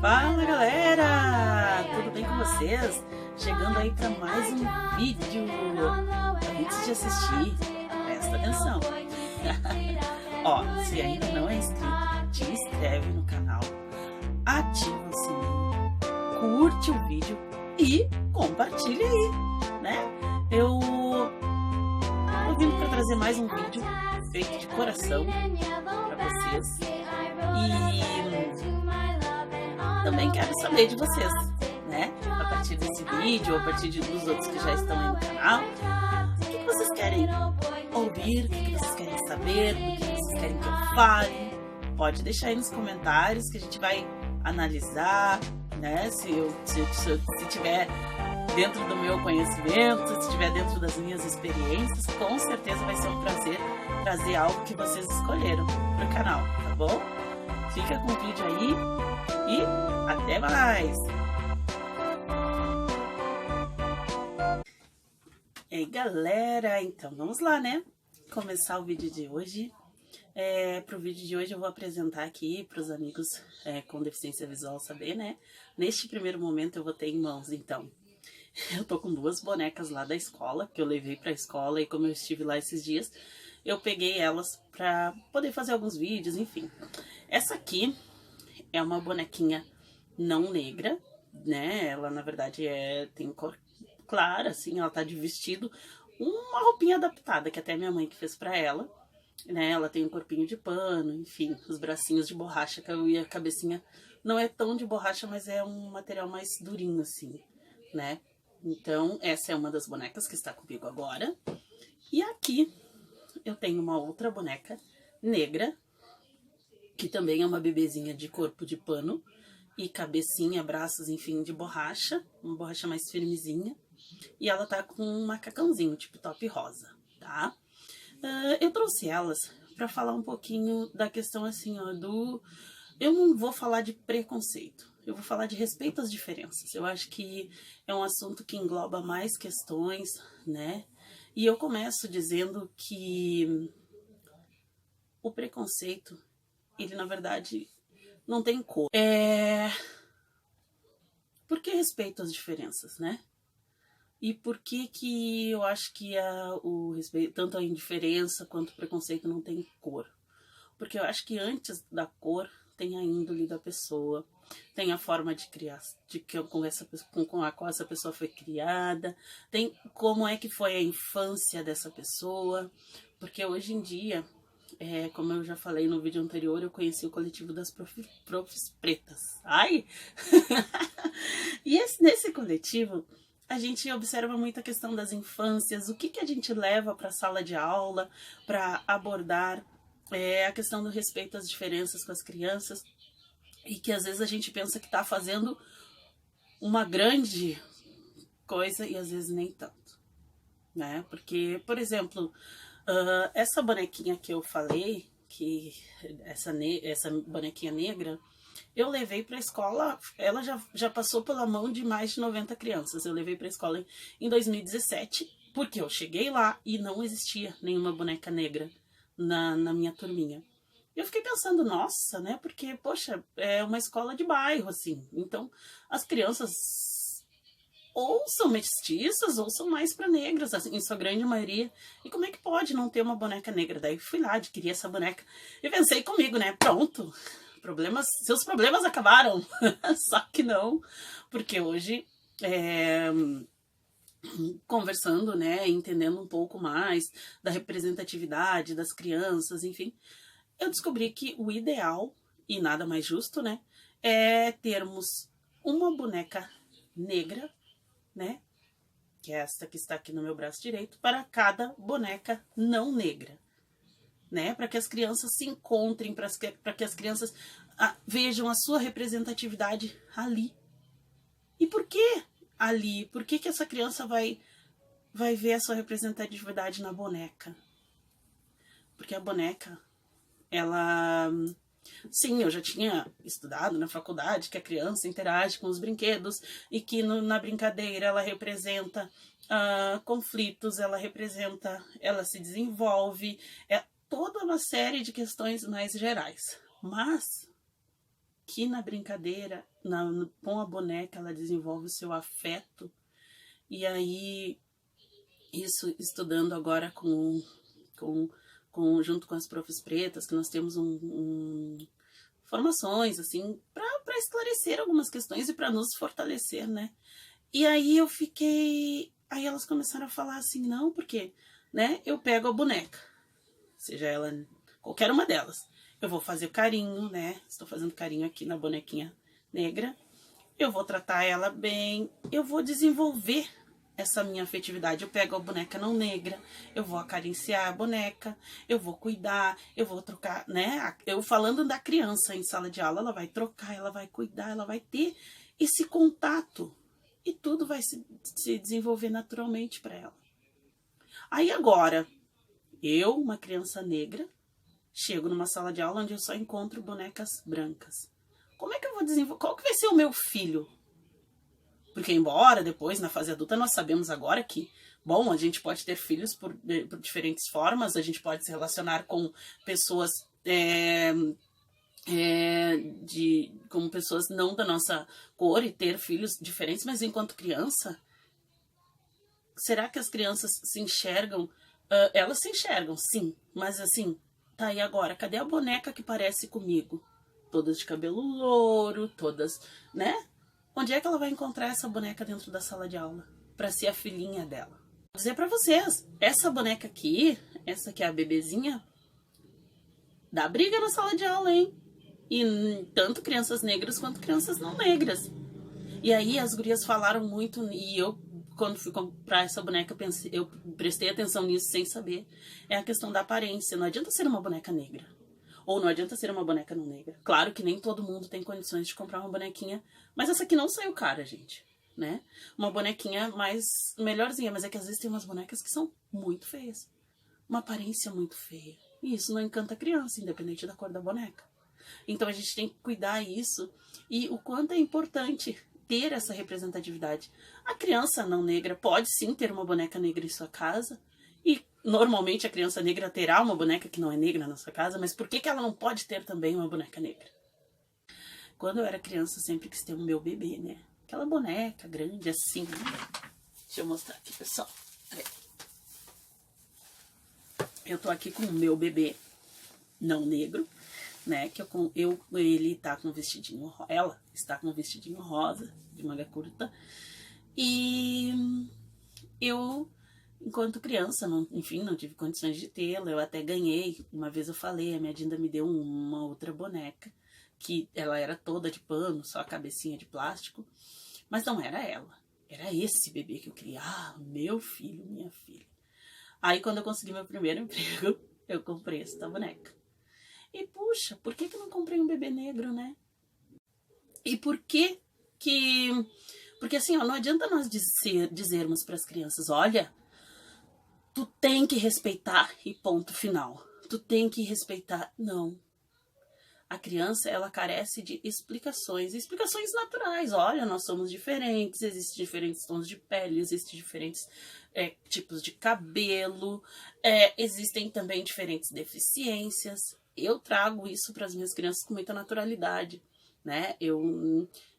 Fala galera, tudo bem com vocês? Chegando aí para mais um vídeo. Antes de assistir, presta atenção. Ó, se ainda não é inscrito, te inscreve no canal, ativa o sininho, curte o vídeo e compartilha aí, né? Eu tô vindo para trazer mais um vídeo feito de coração para vocês e também quero saber de vocês, né? A partir desse vídeo, a partir dos outros que já estão aí no canal, o que vocês querem ouvir, o que vocês querem saber, o que vocês querem que eu fale. Pode deixar aí nos comentários que a gente vai analisar, né? Se tiver dentro do meu conhecimento, se estiver dentro das minhas experiências, com certeza vai ser um prazer trazer algo que vocês escolheram pro canal, tá bom? Fica com o vídeo aí e até mais! E aí galera, então vamos lá, né? Começar o vídeo de hoje. Para o vídeo de hoje eu vou apresentar aqui para os amigos com deficiência visual saber, né? Neste primeiro momento eu vou ter em mãos, então, eu tô com duas bonecas lá da escola, que eu levei pra escola e como eu estive lá esses dias, eu peguei elas pra poder fazer alguns vídeos, enfim. Essa aqui é uma bonequinha não negra, né? Ela, na verdade, tem cor clara, assim, ela tá de vestido, uma roupinha adaptada, que até minha mãe que fez pra ela, né? Ela tem um corpinho de pano, enfim, os bracinhos de borracha, e a cabecinha não é tão de borracha, mas é um material mais durinho, assim, né? Então, essa é uma das bonecas que está comigo agora. E aqui eu tenho uma outra boneca negra, que também é uma bebezinha de corpo de pano e cabecinha, braços, enfim, de borracha, uma borracha mais firmezinha. E ela tá com um macacãozinho, tipo top rosa, tá? Eu trouxe elas para falar um pouquinho da questão assim, ó, eu não vou falar de preconceito, eu vou falar de respeito às diferenças. Eu acho que é um assunto que engloba mais questões, né? E eu começo dizendo que o preconceito, ele na verdade não tem cor. Por que respeito às diferenças, né? E por que eu acho que o respeito, tanto a indiferença quanto o preconceito não tem cor? Porque eu acho que antes da cor tem a índole da pessoa, tem a forma de criar, com a qual essa pessoa foi criada, tem como é que foi a infância dessa pessoa, porque hoje em dia, como eu já falei no vídeo anterior, eu conheci o coletivo das profs pretas. Ai! E nesse coletivo, a gente observa muito a questão das infâncias, o que a gente leva para a sala de aula, para abordar a questão do respeito às diferenças com as crianças, e que às vezes a gente pensa que está fazendo uma grande coisa e às vezes nem tanto, né? Porque, por exemplo, essa bonequinha que eu falei, que essa bonequinha negra, eu levei para a escola, ela já passou pela mão de mais de 90 crianças. Eu levei para a escola em 2017, porque eu cheguei lá e não existia nenhuma boneca negra na minha turminha. Eu fiquei pensando, nossa, né? Porque, poxa, é uma escola de bairro, assim. Então, as crianças ou são mestiças ou são mais para negras, assim, em sua grande maioria. E como é que pode não ter uma boneca negra? Daí fui lá, adquiri essa boneca e pensei comigo, né? Pronto, seus problemas acabaram. Só que não, porque hoje, conversando, né, entendendo um pouco mais da representatividade das crianças, enfim, eu descobri que o ideal, e nada mais justo, né, é termos uma boneca negra, né, que é esta que está aqui no meu braço direito, para cada boneca não negra, né, para que as crianças se encontrem, para que as crianças vejam a sua representatividade ali. E por que ali? Por que essa criança vai ver a sua representatividade na boneca? Porque a boneca, ela... Sim, eu já tinha estudado na faculdade que a criança interage com os brinquedos e que na brincadeira ela representa conflitos, ela se desenvolve, toda uma série de questões mais gerais. Mas que na brincadeira, com a boneca, ela desenvolve o seu afeto. E aí, isso estudando agora junto com as profs pretas, que nós temos formações, assim, para esclarecer algumas questões e para nos fortalecer, né? E aí eu fiquei... Aí elas começaram a falar assim, não, porque, né, eu pego a boneca, seja ela qualquer uma delas, eu vou fazer carinho, né, estou fazendo carinho aqui na bonequinha negra, eu vou tratar ela bem, eu vou desenvolver essa minha afetividade, eu pego a boneca não negra, eu vou acariciar a boneca, eu vou cuidar, eu vou trocar, né, eu falando da criança em sala de aula, ela vai trocar, ela vai cuidar, ela vai ter esse contato, e tudo vai se desenvolver naturalmente para ela. Aí agora, eu, uma criança negra, chego numa sala de aula onde eu só encontro bonecas brancas. Como é que eu vou desenvolver? Qual que vai ser o meu filho? Porque embora depois, na fase adulta, nós sabemos agora que, bom, a gente pode ter filhos por diferentes formas, a gente pode se relacionar com pessoas... como pessoas não da nossa cor e ter filhos diferentes, mas enquanto criança, será que as crianças se enxergam? Elas se enxergam, sim, mas assim, tá aí agora, cadê a boneca que parece comigo? Todas de cabelo louro, todas, né? Onde é que ela vai encontrar essa boneca dentro da sala de aula? Pra ser a filhinha dela. Vou dizer pra vocês, essa boneca aqui, essa que é a bebezinha, dá briga na sala de aula, hein? E tanto crianças negras quanto crianças não negras. E aí as gurias falaram muito, e eu, quando fui comprar essa boneca, eu prestei atenção nisso sem saber. É a questão da aparência. Não adianta ser uma boneca negra. Ou não adianta ser uma boneca não negra. Claro que nem todo mundo tem condições de comprar uma bonequinha, mas essa aqui não saiu cara, gente. Né? Uma bonequinha mais melhorzinha, mas é que às vezes tem umas bonecas que são muito feias. Uma aparência muito feia. E isso não encanta a criança, independente da cor da boneca. Então a gente tem que cuidar isso e o quanto é importante ter essa representatividade. A criança não negra pode sim ter uma boneca negra em sua casa e normalmente a criança negra terá uma boneca que não é negra na sua casa, mas por que ela não pode ter também uma boneca negra? Quando eu era criança eu sempre quis ter o meu bebê, né? Aquela boneca grande assim. Deixa eu mostrar aqui, pessoal. Eu tô aqui com o meu bebê não negro, né, que ele tá com um vestidinho, ela está com um vestidinho rosa, de manga curta, e eu, enquanto criança, enfim, não tive condições de tê-la, eu até ganhei, uma vez eu falei, a minha Dinda me deu uma outra boneca, que ela era toda de pano, só a cabecinha de plástico, mas não era ela, era esse bebê que eu queria, meu filho, minha filha. Aí quando eu consegui meu primeiro emprego, eu comprei essa boneca. E puxa, por que eu não comprei um bebê negro, né? E por que que... Porque assim, ó, não adianta nós dizermos para as crianças, olha, tu tem que respeitar e ponto final. Tu tem que respeitar. Não. A criança, ela carece de explicações. Explicações naturais. Olha, nós somos diferentes, existem diferentes tons de pele, existem diferentes tipos de cabelo, existem também diferentes deficiências. Eu trago isso para as minhas crianças com muita naturalidade, né?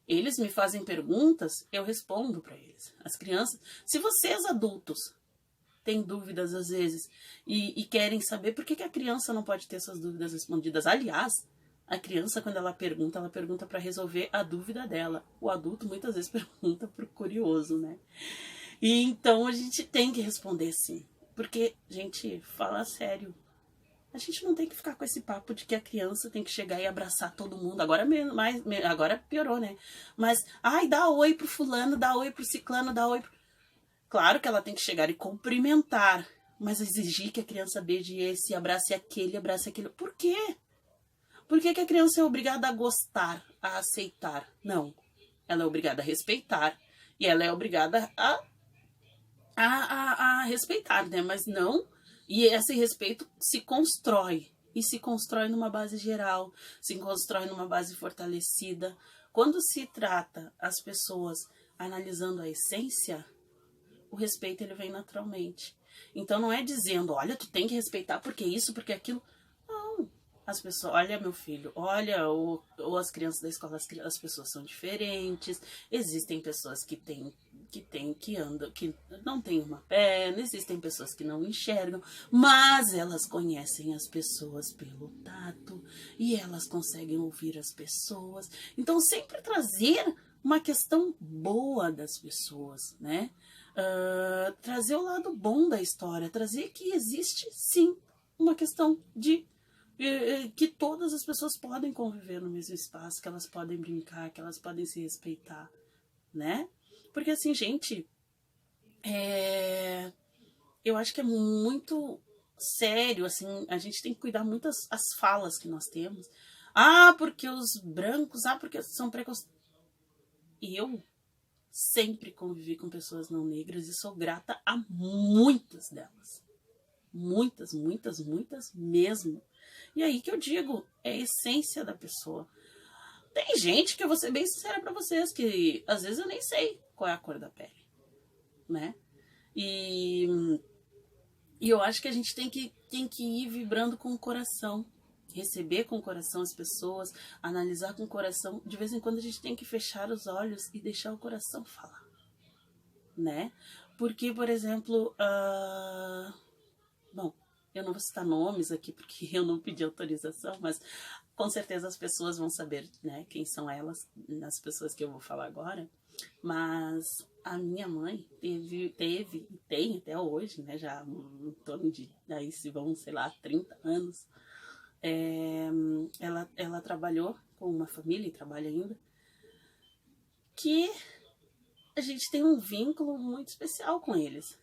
Eles me fazem perguntas, eu respondo para eles. As crianças, se vocês adultos têm dúvidas às vezes e querem saber por que a criança não pode ter suas dúvidas respondidas. Aliás, a criança, quando ela pergunta para resolver a dúvida dela. O adulto muitas vezes pergunta pro curioso, né? E então a gente tem que responder sim. Porque, gente, fala sério. A gente não tem que ficar com esse papo de que a criança tem que chegar e abraçar todo mundo. Agora piorou, né? Mas, dá oi pro fulano, dá oi pro ciclano, dá oi pro... Claro que ela tem que chegar e cumprimentar. Mas exigir que a criança beije esse, abrace aquele. Por quê? Por que a criança é obrigada a gostar, a aceitar? Não. Ela é obrigada a respeitar. E ela é obrigada a respeitar, né? Mas não... E esse respeito se constrói. E se constrói numa base geral. Se constrói numa base fortalecida. Quando se trata as pessoas analisando a essência, o respeito ele vem naturalmente. Então não é dizendo, olha, tu tem que respeitar porque isso, porque aquilo. Não. As pessoas, olha meu filho, olha ou as crianças da escola, as pessoas são diferentes, existem pessoas que andam, que não têm uma perna, existem pessoas que não enxergam, mas elas conhecem as pessoas pelo tato e elas conseguem ouvir as pessoas. Então sempre trazer uma questão boa das pessoas, né? Trazer o lado bom da história, trazer que existe sim uma questão de que todas as pessoas podem conviver no mesmo espaço, que elas podem brincar, que elas podem se respeitar, né? Porque assim, gente, eu acho que é muito sério, assim, a gente tem que cuidar muito as falas que nós temos. Ah, porque os brancos, porque são preconceituosos. E eu sempre convivi com pessoas não negras e sou grata a muitas delas. Muitas, muitas, muitas mesmo. E aí que eu digo, é a essência da pessoa. Tem gente que eu vou ser bem sincera pra vocês, que às vezes eu nem sei qual é a cor da pele, né? E eu acho que a gente tem que ir vibrando com o coração, receber com o coração as pessoas, analisar com o coração. De vez em quando a gente tem que fechar os olhos e deixar o coração falar, né? Porque, por exemplo, bom, eu não vou citar nomes aqui porque eu não pedi autorização, mas com certeza as pessoas vão saber, né, quem são elas, as pessoas que eu vou falar agora. Mas a minha mãe teve e tem até hoje, né, já em torno de, aí se vão, sei lá, 30 anos, ela trabalhou com uma família, e trabalha ainda, que a gente tem um vínculo muito especial com eles,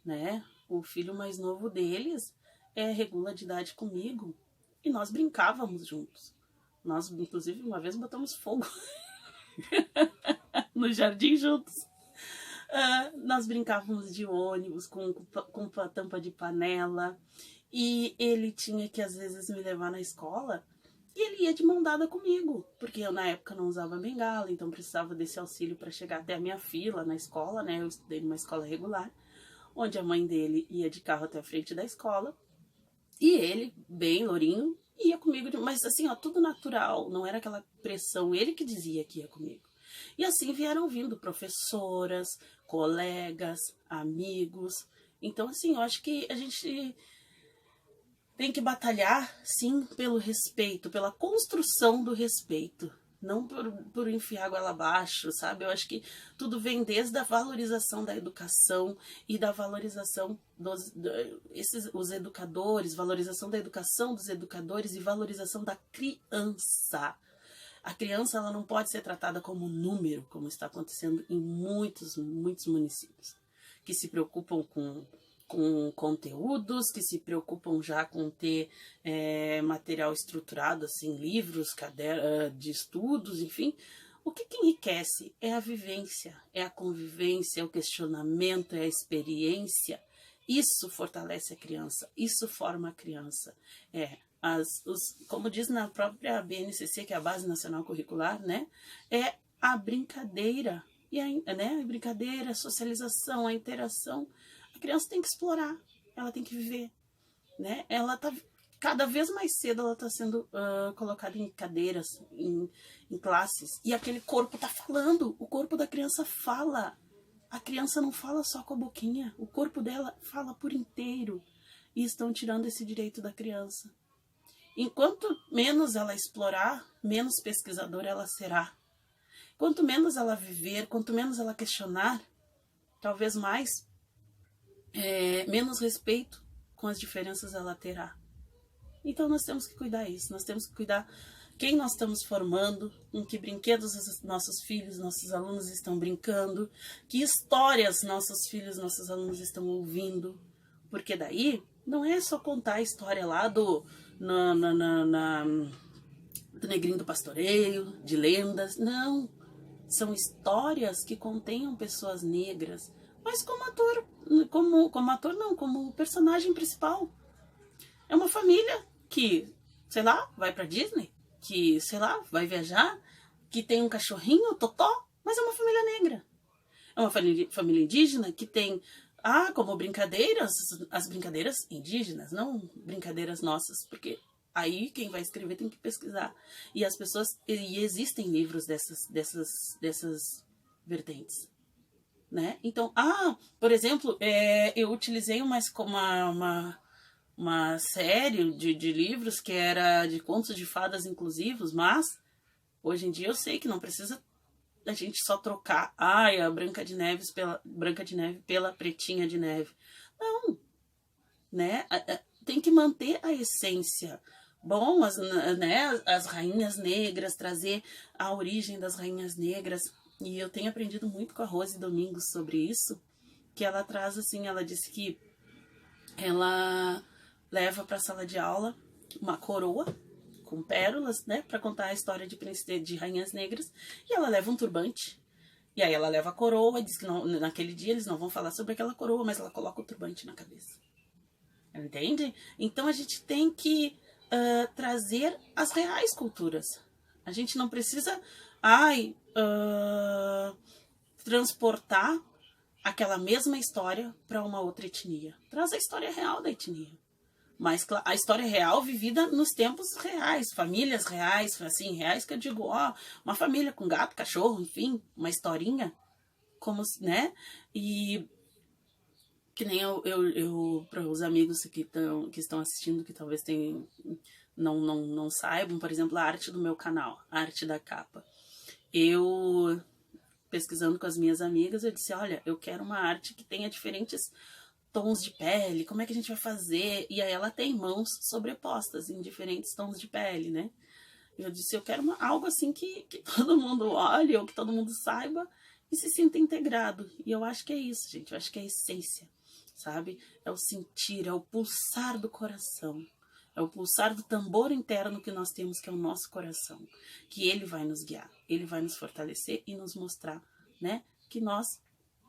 né? O filho mais novo deles regula de idade comigo e nós brincávamos juntos. Nós, inclusive, uma vez botamos fogo no jardim juntos. Nós brincávamos de ônibus com tampa de panela e ele tinha que às vezes me levar na escola e ele ia de mão dada comigo, porque eu na época não usava bengala, então precisava desse auxílio para chegar até a minha fila na escola, né? Eu estudei numa escola regular, onde a mãe dele ia de carro até a frente da escola e ele, bem lourinho, ia comigo, mas assim, ó, tudo natural, não era aquela pressão, ele que dizia que ia comigo. E assim vieram vindo professoras, colegas, amigos. Então, assim, eu acho que a gente tem que batalhar, sim, pelo respeito, pela construção do respeito. Não por enfiar água abaixo, sabe? Eu acho que tudo vem desde a valorização da educação e da valorização os educadores, valorização da educação dos educadores e valorização da criança. A criança ela não pode ser tratada como número, como está acontecendo em muitos municípios, que se preocupam com conteúdos, que se preocupam já com ter material estruturado, assim, livros, cadernos de estudos, enfim. O que enriquece é a vivência, é a convivência, é o questionamento, é a experiência. Isso fortalece a criança, isso forma a criança. Como diz na própria BNCC, que é a Base Nacional Curricular, né, é a brincadeira, e a brincadeira, a socialização, a interação. A criança tem que explorar, ela tem que viver, né? Ela tá cada vez mais cedo ela está sendo colocada em cadeiras, em classes, e aquele corpo está falando, o corpo da criança fala. A criança não fala só com a boquinha, o corpo dela fala por inteiro, e estão tirando esse direito da criança. Enquanto menos ela explorar, menos pesquisadora ela será. Quanto menos ela viver, quanto menos ela questionar, talvez menos respeito com as diferenças ela terá. Então nós temos que cuidar disso, nós temos que cuidar quem nós estamos formando, em que brinquedos nossos filhos, nossos alunos estão brincando, que histórias nossos filhos, nossos alunos estão ouvindo, porque daí não é só contar a história lá do Negrinho do Pastoreio, de lendas, não. São histórias que contenham pessoas negras, mas como ator, como personagem principal. É uma família que, sei lá, vai pra Disney, que, sei lá, vai viajar, que tem um cachorrinho, Totó, mas é uma família negra. É uma família indígena que tem, como brincadeiras, as brincadeiras indígenas, não brincadeiras nossas, porque Aí quem vai escrever tem que pesquisar. E as pessoas, e existem livros dessas vertentes, né? Então, por exemplo, eu utilizei uma série de livros que era de contos de fadas inclusivos, mas hoje em dia eu sei que não precisa a gente só trocar a Branca de Neve pela Pretinha de Neve. Não, né? Tem que manter a essência. Bom, as rainhas negras, trazer a origem das rainhas negras. E eu tenho aprendido muito com a Rose Domingos sobre isso, que ela traz assim, ela disse que ela leva para a sala de aula uma coroa com pérolas, né, para contar a história de rainhas negras, e ela leva um turbante. E aí ela leva a coroa e diz que naquele dia eles não vão falar sobre aquela coroa, mas ela coloca o turbante na cabeça. Entende? Então a gente tem que trazer as reais culturas. A gente não precisa transportar aquela mesma história para uma outra etnia. Traz a história real da etnia. Mas a história real vivida nos tempos reais, famílias reais, assim, reais que eu digo, uma família com gato, cachorro, enfim, uma historinha, como, né? E que nem eu para os amigos que estão assistindo, que talvez não saibam, por exemplo, a arte do meu canal, a arte da capa. Eu, pesquisando com as minhas amigas, eu disse, olha, eu quero uma arte que tenha diferentes tons de pele, como é que a gente vai fazer? E aí ela tem mãos sobrepostas em diferentes tons de pele, né? Eu disse, eu quero algo assim que todo mundo olhe, ou que todo mundo saiba e se sinta integrado. E eu acho que é isso, gente, eu acho que é a essência, sabe? É o sentir, é o pulsar do coração. É o pulsar do tambor interno que nós temos, que é o nosso coração. Que ele vai nos guiar, ele vai nos fortalecer e nos mostrar, né? Que nós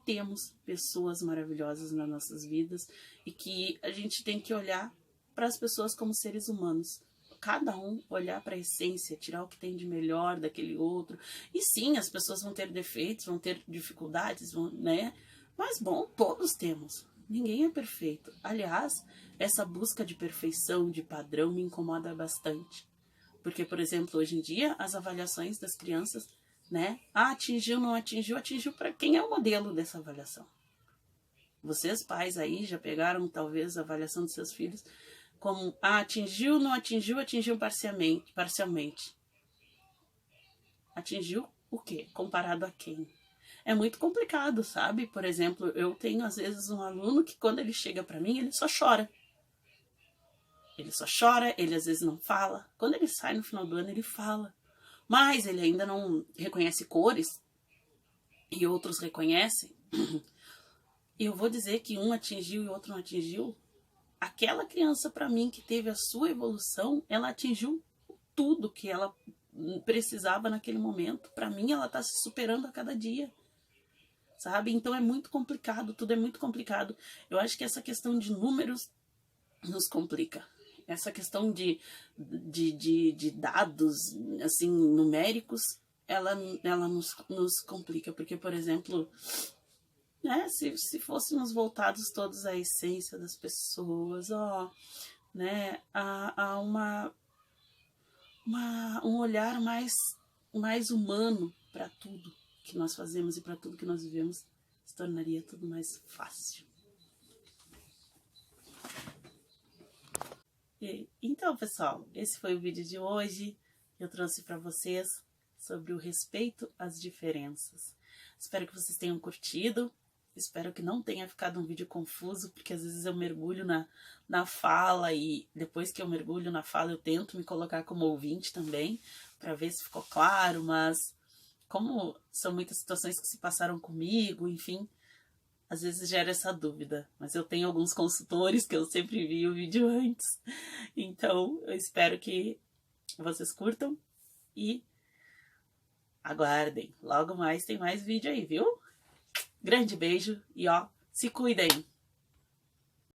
temos pessoas maravilhosas nas nossas vidas e que a gente tem que olhar para as pessoas como seres humanos. Cada um olhar para a essência, tirar o que tem de melhor daquele outro. E sim, as pessoas vão ter defeitos, vão ter dificuldades, né? Mas bom, todos temos. Ninguém é perfeito. Aliás, essa busca de perfeição, de padrão, me incomoda bastante. Porque, por exemplo, hoje em dia, as avaliações das crianças, né? Atingiu, não atingiu, atingiu para quem é o modelo dessa avaliação. Vocês, pais aí, já pegaram, talvez, a avaliação dos seus filhos como atingiu, não atingiu, atingiu parcialmente. Atingiu o quê? Comparado a quem? É muito complicado, sabe? Por exemplo, eu tenho às vezes um aluno que quando ele chega para mim, ele só chora. Ele só chora, ele às vezes não fala. Quando ele sai no final do ano, ele fala. Mas ele ainda não reconhece cores e outros reconhecem. E eu vou dizer que um atingiu e o outro não atingiu. Aquela criança, para mim, que teve a sua evolução, ela atingiu tudo que ela precisava naquele momento. Para mim, ela está se superando a cada dia. Sabe? Então é muito complicado, tudo é muito complicado. Eu acho que essa questão de números nos complica. Essa questão de dados, assim, numéricos, ela nos complica. Porque, por exemplo, né, se fôssemos voltados todos à essência das pessoas, né, a um olhar mais humano para tudo que nós fazemos e para tudo que nós vivemos, se tornaria tudo mais fácil. Então, pessoal, esse foi o vídeo de hoje. Eu trouxe para vocês sobre o respeito às diferenças. Espero que vocês tenham curtido. Espero que não tenha ficado um vídeo confuso, porque às vezes eu mergulho na fala e depois que eu mergulho na fala eu tento me colocar como ouvinte também, para ver se ficou claro, mas como são muitas situações que se passaram comigo, enfim, às vezes gera essa dúvida. Mas eu tenho alguns consultores que eu sempre vi o vídeo antes. Então, eu espero que vocês curtam e aguardem. Logo mais tem mais vídeo aí, viu? Grande beijo e se cuidem!